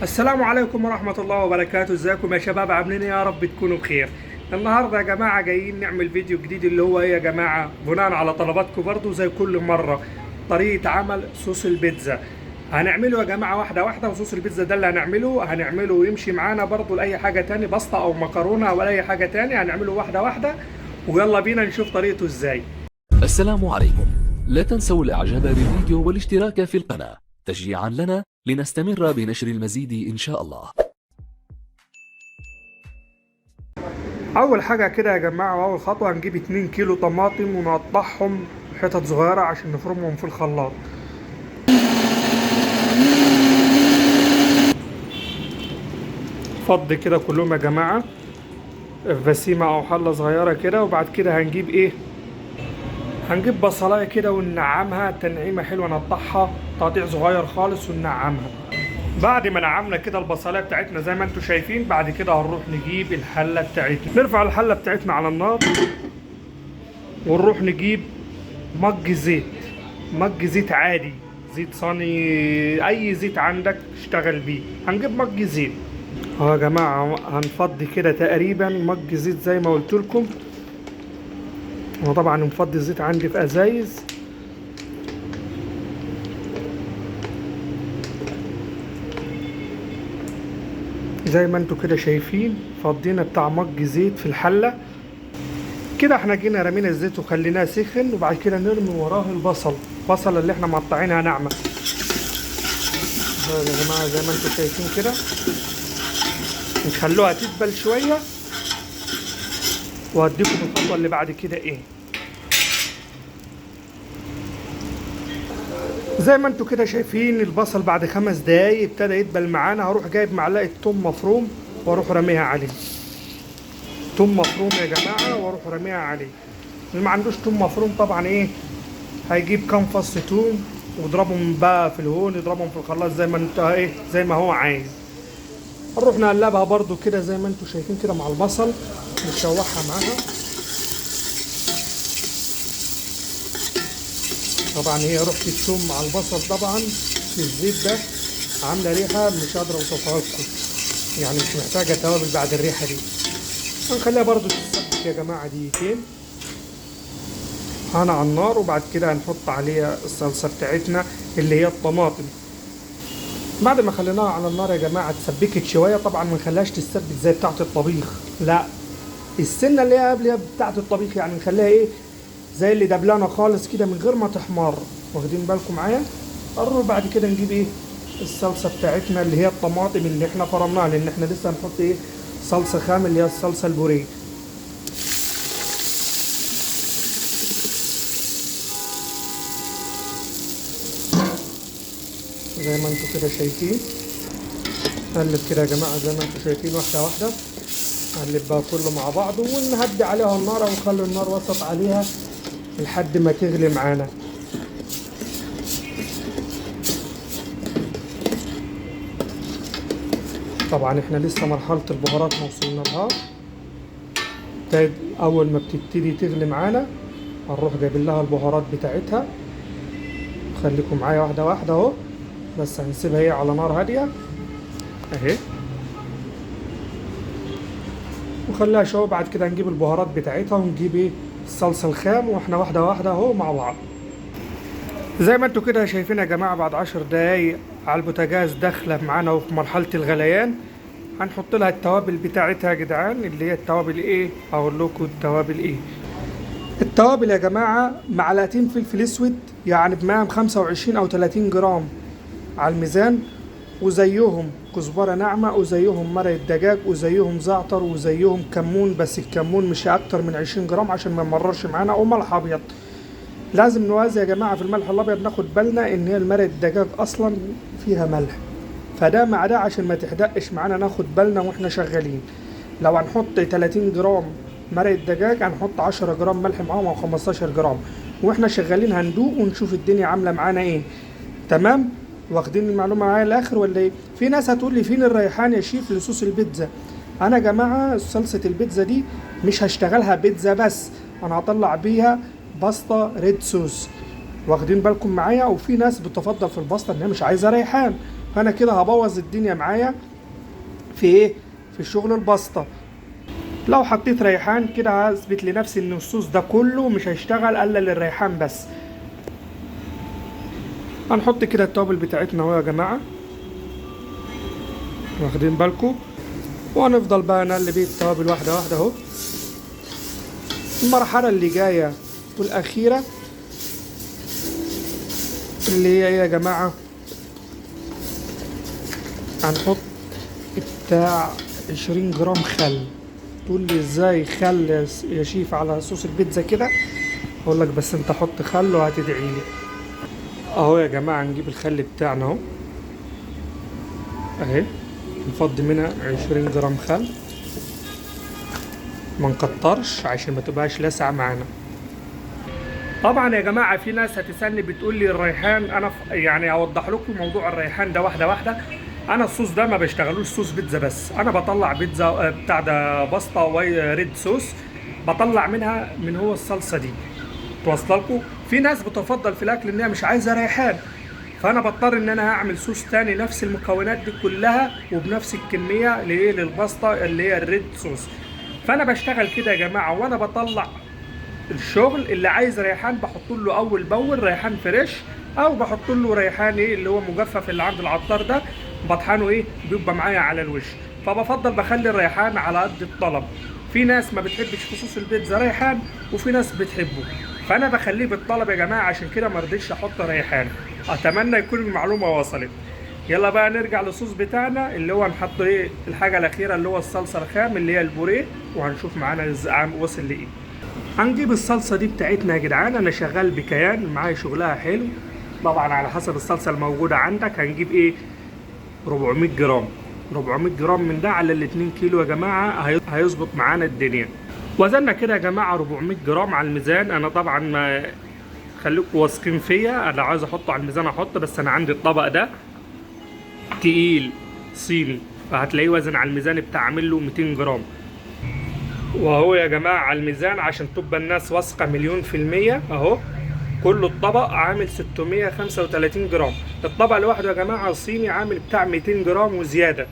السلام عليكم ورحمة الله وبركاته. ازيكم يا شباب؟ عاملين ايه؟ يا رب تكونوا بخير. النهاردة يا جماعة جايين نعمل فيديو جديد اللي هو ايه يا جماعة، بناء على طلباتكم برضو زي كل مرة، طريقة عمل صوص البيتزا. هنعمله يا جماعة واحدة واحدة، وصوص البيتزا ده اللي هنعمله يمشي معانا برضو لأي حاجة تاني، باستا أو مكرونة أو أي حاجة تاني، هنعمله واحدة واحدة. ويلا بينا نشوف طريقته ازاي. السلام عليكم. لا تنسوا الاعجاب بالفيديو والاشتراك في القناة تشجيعا لنا لنستمر بنشر المزيد ان شاء الله. أول حاجة كده يا جماعة، وأول خطوة هنجيب 2 كيلو طماطم ونقطعهم حتت صغيرة عشان نفرمهم في الخلاط. فضي كده كلهم يا جماعة في بسيمة أو حلة صغيرة كده. وبعد كده هنجيب إيه؟ هنجيب بصلاية كده وننعمها تنعيمة حلوة، نقطعها تقطيع صغير خالص وننعمها. بعد ما نعمنا كده البصلاية بتاعتنا زي ما انتم شايفين، بعد كده هنروح نجيب الحلة بتاعتنا، نرفع الحلة بتاعتنا على النار ونروح نجيب مج زيت. مج زيت عادي، زيت صيني، أي زيت عندك اشتغل بيه. هنجيب مج زيت اهو يا جماعة. هنفضي كده تقريبا مج زيت زي ما قلت لكم. انا طبعا مفضي الزيت عندي في ازايز. زي ما انتوا كده شايفين فضينا بتاع مج زيت في الحلة كده. احنا جينا رمينا الزيت وخليناه سخن، وبعد كده نرمي وراه البصل اللي احنا مقطعينها ناعمة يا جماعة زي ما انتوا شايفين كده. نخلوها تدبل شوية وهديكم الخطوة اللي بعد كده ايه. زي ما انتوا كده شايفين البصل بعد 5 دقايق ابتدى يدبل معانا. هروح جايب معلقة توم مفروم واروح راميها عليه. توم مفروم يا جماعة واروح راميها عليه. اللي ما عندوش توم مفروم طبعا ايه، هيجيب كام فص توم ويضربهم بقى في الهون، يضربهم في الخلاط زي ما انت ايه، زي ما هو عايز. هنروح نقلبها برضو كده زي ما انتوا شايفين كده مع البصل، نشوحها معاها. طبعا هي ريحة الثوم مع البصل طبعا في الزيت ده عاملة ريحة مش قادرة اوصفها لكم، يعني مش محتاجة توابل بعد الريحة دي. هنخليها برضو تتسبك يا جماعة دقيقتين هنا على النار. وبعد كده هنحط عليها الصلصة بتاعتنا اللي هي الطماطم. بعد ما خليناها على النار يا جماعة اتسبكت شوية. طبعا ما نخليهاش تتسبك زي بتاعة الطبيخ، لا، السنة اللي هي قبل بتاعة الطبيخ، يعني نخليها ايه زي اللي دبلانة خالص كده من غير ما تحمر. واخدين بالكم معايا؟ نروح بعد كده نجيب ايه الصلصة بتاعتنا اللي هي الطماطم اللي احنا فرمناها، لان احنا لسه هنحط ايه صلصة خام اللي هي الصلصة البوريه. زي ما انتوا كده شايفين نقلب كده يا جماعة زي ما انتوا شايفين واحدة واحدة. نقلب بقى كله مع بعضه ونهدي عليها النار او نخلي النار وسط عليها لحد ما تغلي معانا. طبعا احنا لسه مرحلة البهارات ما وصلنا لها. اول ما بتبتدي تغلي معانا هنروح جايبين لها البهارات بتاعتها. خليكم معايا واحدة واحدة اهو، بس هنسيبها هي على نار هادية اهي وخليها شوية. بعد كده نجيب البهارات بتاعتها ونجيب ايه الصلصة الخام، واحنا واحدة واحدة اهو مع بعض. زي ما انتوا كده شايفين يا جماعة بعد 10 دقايق على البوتاجاز داخلة معانا وفي مرحلة الغليان. هنحط لها التوابل بتاعتها يا جدعان، اللي هي التوابل ايه، اقول لكم التوابل ايه. التوابل يا جماعة معلقتين فلفل اسود، يعني بمقام 25 او 30 جرام على الميزان، وزيهم كزبرة ناعمة، وزيهم مرق دجاج، وزيهم زعتر، وزيهم كمون، بس الكمون مش اكتر من 20 جرام عشان ما يمررش معانا، وملح ابيض. لازم نوازي يا جماعة في الملح الابيض، ناخد بالنا ان هي المرق الدجاج اصلا فيها ملح، فده مع ده عشان ما تحدقش معانا ناخد بالنا واحنا شغالين. لو هنحط 30 جرام مرق الدجاج هنحط 10 جرام ملح معاهم او 15 جرام، واحنا شغالين هندوق ونشوف الدنيا عاملة معانا ايه. تمام؟ واخدين المعلومة معايا الاخر ولا ايه؟ في ناس هتقول لي فين الريحان يا شيف لصوص البيتزا؟ انا يا جماعة صلصة البيتزا دي مش هشتغلها بيتزا بس، انا هطلع بيها باستا ريد صوص. واخدين بالكم معايا؟ وفي ناس بتفضل في الباستا انها مش عايزة ريحان، فانا كده هبوظ الدنيا معايا في ايه؟ في شغل الباستا. لو حطيت ريحان كده هثبت لنفسي ان الصوص ده كله مش هيشتغل الا للريحان بس. هنحط كده التوابل بتاعتنا اهو يا جماعه، واخدين بالكم، وهنفضل بقى نقلب التوابل واحده واحده اهو. المرحله اللي جايه والاخيره اللي هي ايه يا جماعه؟ هنحط بتاع 20 جرام خل. تقول لي ازاي خل يا شيف على صوص البيتزا كده؟ اقول لك بس انت حط خل وهتدعي لي. اهو يا جماعه نجيب الخل بتاعنا اهو اهي، نفضي منها 20 جرام خل، ما نكترش عشان ما تبقاش لاسعه معانا. طبعا يا جماعه في ناس هتسالني بتقول لي الريحان، انا يعني اوضح لكم موضوع الريحان ده واحده واحده. انا الصوص ده ما بشتغلوش صوص بيتزا بس، انا بطلع بيتزا بتاع ده باستا واي ريد صوص، بطلع منها من هو الصلصه دي. توصل لكم؟ في ناس بتفضل في الاكل ان هي مش عايزه ريحان، فانا بضطر ان انا هعمل صوص تاني نفس المكونات دي كلها وبنفس الكميه للباستا اللي هي الريد صوص. فانا بشتغل كده يا جماعه، وانا بطلع الشغل اللي عايز ريحان بحط له اول باول ريحان فريش، او بحط له ريحان ايه اللي هو مجفف اللي عند العطار ده، بطحنه ايه بيبقى معايا على الوش. فبفضل بخلي الريحان على قد الطلب. في ناس ما بتحبش في صوص البيتزا ريحان وفي ناس بتحبه، فانا بخليه بالطلب يا جماعه، عشان كده ما رضيتش احط ريحان. اتمنى يكون المعلومه وصلت. يلا بقى نرجع للصوص بتاعنا اللي هو نحط ايه الحاجه الاخيره اللي هو الصلصه الخام اللي هي البوريه، وهنشوف معانا وصل لايه. هنجيب الصلصه دي بتاعتنا يا جدعان. انا شغال بكيان معايا شغلها حلو، طبعا على حسب الصلصه الموجوده عندك. هنجيب 400 جرام. 400 جرام من ده على ال 2 كيلو يا جماعه هيظبط معانا الدنيا. وزننا كده يا جماعه 400 جرام على الميزان. انا طبعا ما خليكم واثقين فيا، انا عايز احطه على الميزان احط، بس انا عندي الطبق ده تقيل صيني، فهتلاقيه وزن على الميزان بتاع عامل له 200 جرام. وهو يا جماعه على الميزان عشان تبقى الناس واثقه مليون في المية اهو، كل الطبق عامل 635 جرام. الطبق لوحده يا جماعه الصيني عامل بتاع 200 جرام وزياده،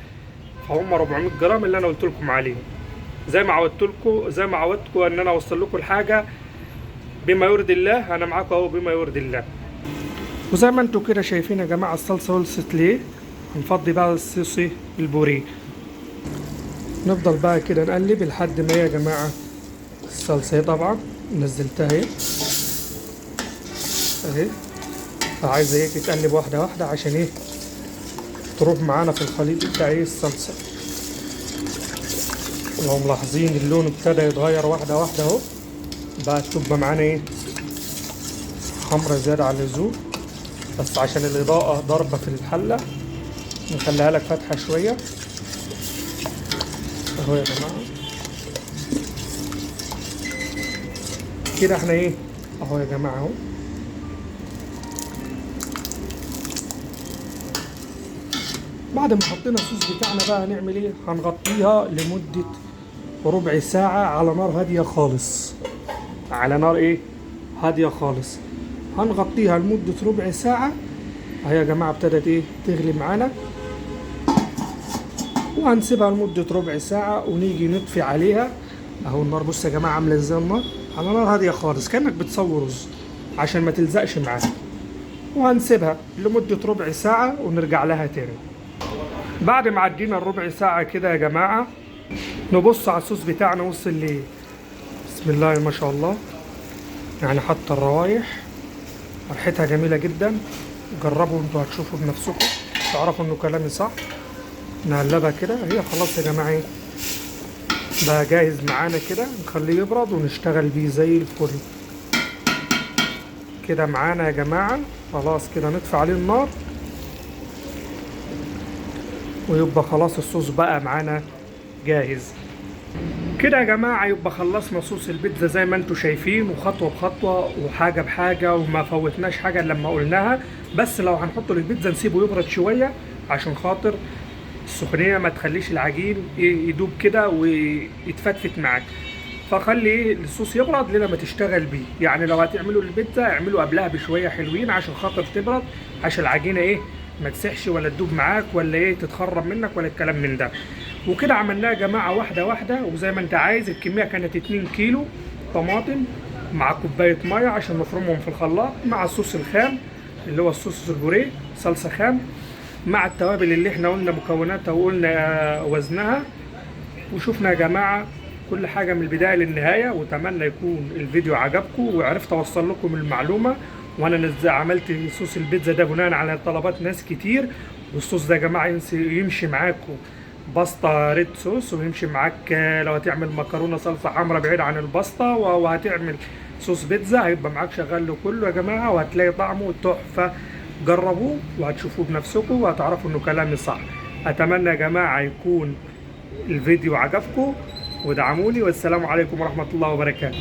فهم 400 جرام اللي انا قلت لكم عليهم. زي ما عودتكم ان انا اوصل لكم الحاجه بما يرضي الله، انا معاكم اهو بما يرضي الله. وزي ما انتم كده شايفين يا جماعه الصلصه خلصت ليه. هنفضي بقى الصوص البوريه، نفضل بقى كده نقلب لحد ما يا جماعه الصلصه طبعا نزلتها اهي، فعايزه تتقلب واحده واحده عشان تروح معانا في الخليط بتاع الصلصه. لو ملاحظين اللون ابتدى يتغير واحده واحده اهو، بقى تبقى معانا حمرا زياده عن اللزوم، بس عشان الاضاءه ضاربه في الحله نخليها لك فاتحه شويه اهو يا جماعه كده. احنا اهو يا جماعه اهو. بعد ما حطينا الصوص بتاعنا بقى هنعمل هنغطيها لمده ربع ساعه على نار هاديه خالص. على نار هاديه خالص. هنغطيها لمده ربع ساعه اهي يا جماعه. ابتدت تغلي معانا، وهنسيبها لمده ربع ساعه ونيجي نطفي عليها اهو النار. بص يا جماعه عامله ازاي النار، على نار هاديه خالص كانك بتسوي رز عشان ما تلزقش معاك. وهنسيبها لمده ربع ساعه ونرجع لها تاني. بعد ما عدينا الربع ساعه كده يا جماعه نبص على الصوص بتاعنا وصل ليه. بسم الله ما شاء الله، يعني حتى الروايح ريحتها جميله جدا. جربوا انتوا هتشوفوا بنفسكم تعرفوا انه كلامي صح. نقلبها كده هي خلاص يا جماعه بقى جاهز معانا كده. نخليه يبرد ونشتغل بيه زي الفل كده معانا يا جماعه. خلاص كده نطفي عليه النار ويبقى خلاص الصوص بقى معانا جاهز كده يا جماعه. يبقى خلصنا صوص البيتزا زي ما انتم شايفين، وخطوه بخطوه وحاجه بحاجه، وما فوتناش حاجه لما قلناها. بس لو هنحطه للبيتزا نسيبه يبرد شويه عشان خاطر السخونيه ما تخليش العجين يدوب كده ويتفتفت معاك. فخلي الصوص يبرد لما تشتغل بيه. يعني لو هتعملوا البيتزا اعملوا قبلها بشويه حلوين عشان خاطر تبرد، عشان العجينه ما تسحش ولا تدوب معاك ولا ايه تتخرب منك ولا الكلام من ده. وكده عملناها يا جماعه واحده واحده وزي ما انت عايز. الكميه كانت 2 كيلو طماطم مع كوبايه ميه عشان نفرمهم في الخلاط، مع الصوص الخام اللي هو الصوص البوريه، صلصه خام، مع التوابل اللي احنا قلنا مكوناتها وقلنا وزنها. وشوفنا يا جماعه كل حاجه من البدايه للنهايه، واتمنى يكون الفيديو عجبكم وعرفت اوصل لكم المعلومه. وانا عملت صوص البيتزا ده بناء على طلبات ناس كتير. والصوص ده يا جماعه يمشي معاكم باستا ريد صوص، ويمشي معاك لو هتعمل مكرونه صلصه حمراء بعيد عن الباستا، وهتعمل صوص بيتزا هيبقى معاك شغال له كله يا جماعه، وهتلاقي طعمه تحفه. جربوه وهتشوفوه بنفسكم وهتعرفوا انه كلامي صح. اتمنى يا جماعه يكون الفيديو عجبكم، ودعموني، والسلام عليكم ورحمه الله وبركاته.